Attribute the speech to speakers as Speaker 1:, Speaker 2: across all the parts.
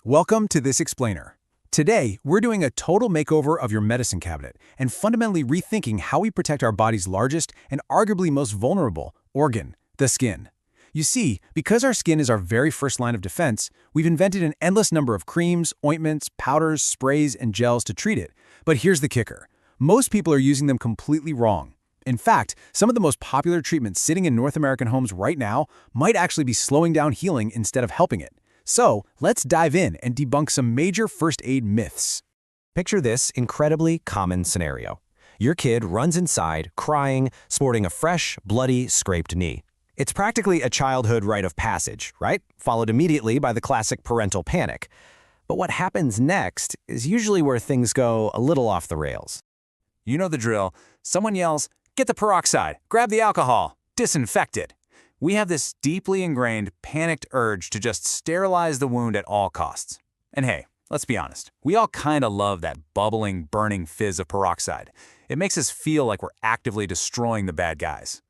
Speaker 1: Welcome to This Explainer. Today, we're doing a total makeover of your medicine cabinet and fundamentally rethinking how we protect our body's largest and arguably most vulnerable organ, the skin. You see, because our skin is our very first line of defense, we've invented an endless number of creams, ointments, powders, sprays, and gels to treat it. But here's the kicker. Most people are using them completely wrong. In fact, some of the most popular treatments sitting in North American homes right now might actually be slowing down healing instead of helping it. So, let's dive in and debunk some major first aid myths.
Speaker 2: Picture this incredibly common scenario. Your kid runs inside, crying, sporting a fresh, bloody, scraped knee. It's practically a childhood rite of passage, right? Followed immediately by the classic parental panic. But what happens next is usually where things go a little off the rails.
Speaker 1: You know the drill. Someone yells, "Get the peroxide, grab the alcohol, disinfect it." We have this deeply ingrained, panicked urge to just sterilize the wound at all costs. And hey, let's be honest, we all kind of love that bubbling, burning fizz of peroxide. It makes us feel like we're actively destroying the bad guys.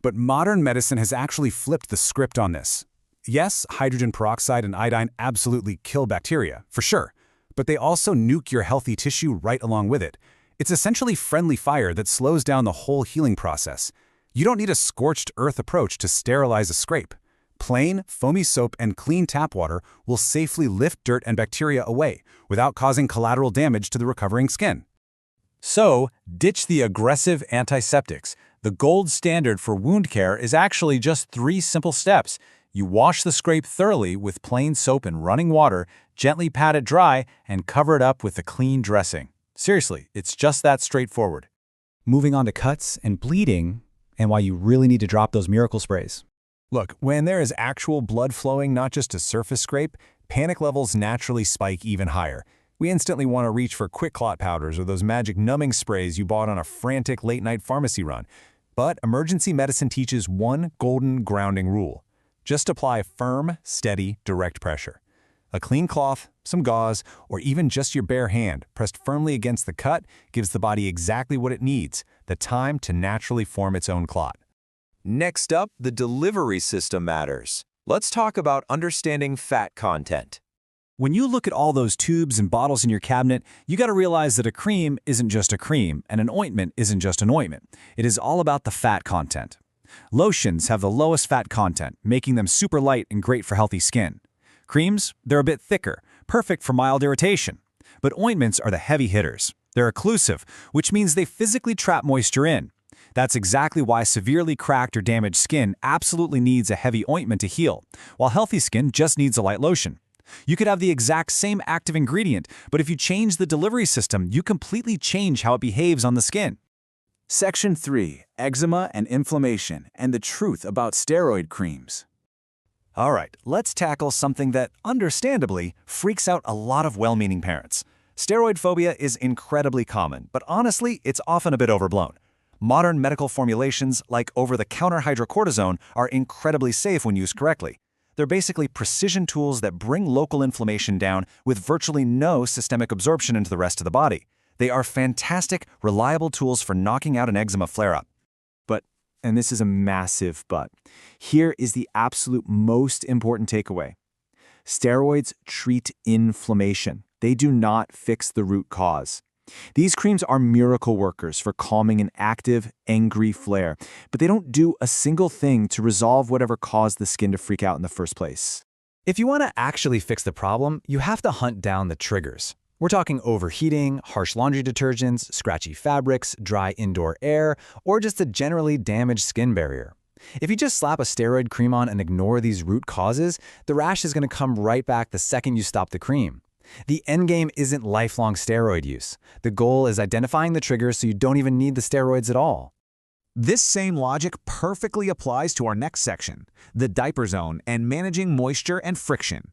Speaker 1: But modern medicine has actually flipped the script on this. Yes, hydrogen peroxide and iodine absolutely kill bacteria, for sure, but they also nuke your healthy tissue right along with it. It's essentially friendly fire that slows down the whole healing process. You don't need a scorched earth approach to sterilize a scrape. Plain, foamy soap and clean tap water will safely lift dirt and bacteria away without causing collateral damage to the recovering skin. So, ditch the aggressive antiseptics. The gold standard for wound care is actually just 3 simple steps. You wash the scrape thoroughly with plain soap and running water, gently pat it dry, and cover it up with a clean dressing. Seriously, it's just that straightforward.
Speaker 3: Moving on to cuts and bleeding, and why you really need to drop those miracle sprays.
Speaker 1: Look, when there is actual blood flowing, not just a surface scrape, panic levels naturally spike even higher. We instantly want to reach for quick clot powders or those magic numbing sprays you bought on a frantic late-night pharmacy run. But emergency medicine teaches one golden grounding rule. Just apply firm, steady, direct pressure. A clean cloth, some gauze, or even just your bare hand pressed firmly against the cut gives the body exactly what it needs, the time to naturally form its own clot.
Speaker 4: Next up, the delivery system matters. Let's talk about understanding fat content.
Speaker 3: When you look at all those tubes and bottles in your cabinet, you got to realize that a cream isn't just a cream, and an ointment isn't just an ointment. It is all about the fat content. Lotions have the lowest fat content, making them super light and great for healthy skin. Creams, they're a bit thicker, perfect for mild irritation. But ointments are the heavy hitters. They're occlusive, which means they physically trap moisture in. That's exactly why severely cracked or damaged skin absolutely needs a heavy ointment to heal, while healthy skin just needs a light lotion. You could have the exact same active ingredient, but if you change the delivery system, you completely change how it behaves on the skin.
Speaker 1: Section 3, Eczema and Inflammation, and the truth about steroid creams.
Speaker 3: All right, let's tackle something that, understandably, freaks out a lot of well-meaning parents. Steroid phobia is incredibly common, but honestly, it's often a bit overblown. Modern medical formulations, like over-the-counter hydrocortisone, are incredibly safe when used correctly. They're basically precision tools that bring local inflammation down with virtually no systemic absorption into the rest of the body. They are fantastic, reliable tools for knocking out an eczema flare-up. But, and this is a massive but, here is the absolute most important takeaway. Steroids treat inflammation. They do not fix the root cause. These creams are miracle workers for calming an active, angry flare, but they don't do a single thing to resolve whatever caused the skin to freak out in the first place. If you want to actually fix the problem, you have to hunt down the triggers. We're talking overheating, harsh laundry detergents, scratchy fabrics, dry indoor air, or just a generally damaged skin barrier. If you just slap a steroid cream on and ignore these root causes, the rash is going to come right back the second you stop the cream. The endgame isn't lifelong steroid use. The goal is identifying the triggers so you don't even need the steroids at all.
Speaker 1: This same logic perfectly applies to our next section, the diaper zone and managing moisture and friction.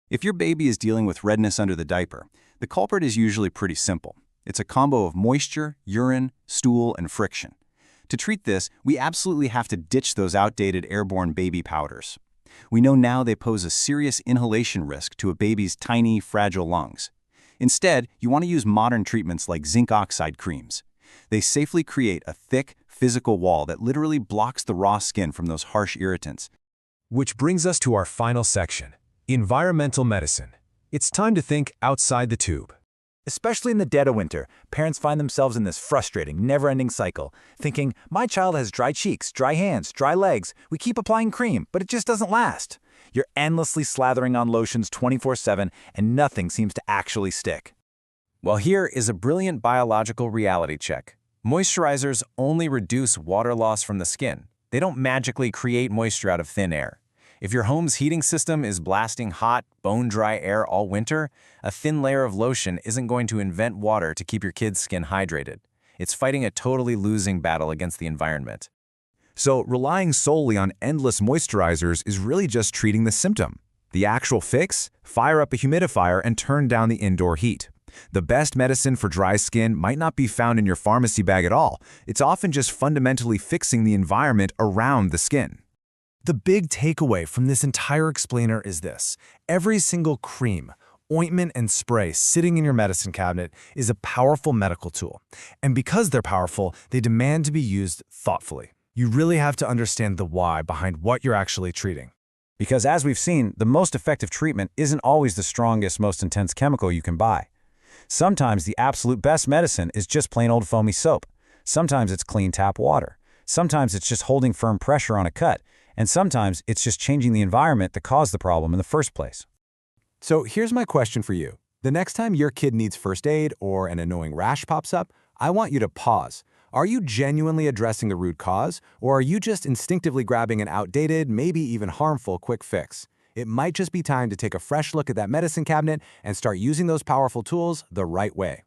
Speaker 5: If your baby is dealing with redness under the diaper, the culprit is usually pretty simple. It's a combo of moisture, urine, stool, and friction. To treat this, we absolutely have to ditch those outdated airborne baby powders. We know now they pose a serious inhalation risk to a baby's tiny, fragile lungs. Instead, you want to use modern treatments like zinc oxide creams. They safely create a thick, physical wall that literally blocks the raw skin from those harsh irritants.
Speaker 6: Which brings us to our final section, environmental medicine.
Speaker 3: It's time to think outside the tube.
Speaker 6: Especially in the dead of winter, parents find themselves in this frustrating, never-ending cycle, thinking, my child has dry cheeks, dry hands, dry legs, we keep applying cream, but it just doesn't last. You're endlessly slathering on lotions 24/7, and nothing seems to actually stick.
Speaker 2: Well, here is a brilliant biological reality check. Moisturizers only reduce water loss from the skin. They don't magically create moisture out of thin air. If your home's heating system is blasting hot, bone-dry air all winter, a thin layer of lotion isn't going to invent water to keep your kid's skin hydrated. It's fighting a totally losing battle against the environment.
Speaker 3: So relying solely on endless moisturizers is really just treating the symptom. The actual fix? Fire up a humidifier and turn down the indoor heat. The best medicine for dry skin might not be found in your pharmacy bag at all. It's often just fundamentally fixing the environment around the skin.
Speaker 7: The big takeaway from this entire explainer is this. Every single cream, ointment, and spray sitting in your medicine cabinet is a powerful medical tool. And because they're powerful, they demand to be used thoughtfully. You really have to understand the why behind what you're actually treating.
Speaker 5: Because as we've seen, the most effective treatment isn't always the strongest, most intense chemical you can buy. Sometimes the absolute best medicine is just plain old foamy soap. Sometimes it's clean tap water. Sometimes it's just holding firm pressure on a cut. And sometimes it's just changing the environment that caused the problem in the first place.
Speaker 7: So here's my question for you. The next time your kid needs first aid or an annoying rash pops up, I want you to pause. Are you genuinely addressing the root cause, or are you just instinctively grabbing an outdated, maybe even harmful quick fix? It might just be time to take a fresh look at that medicine cabinet and start using those powerful tools the right way.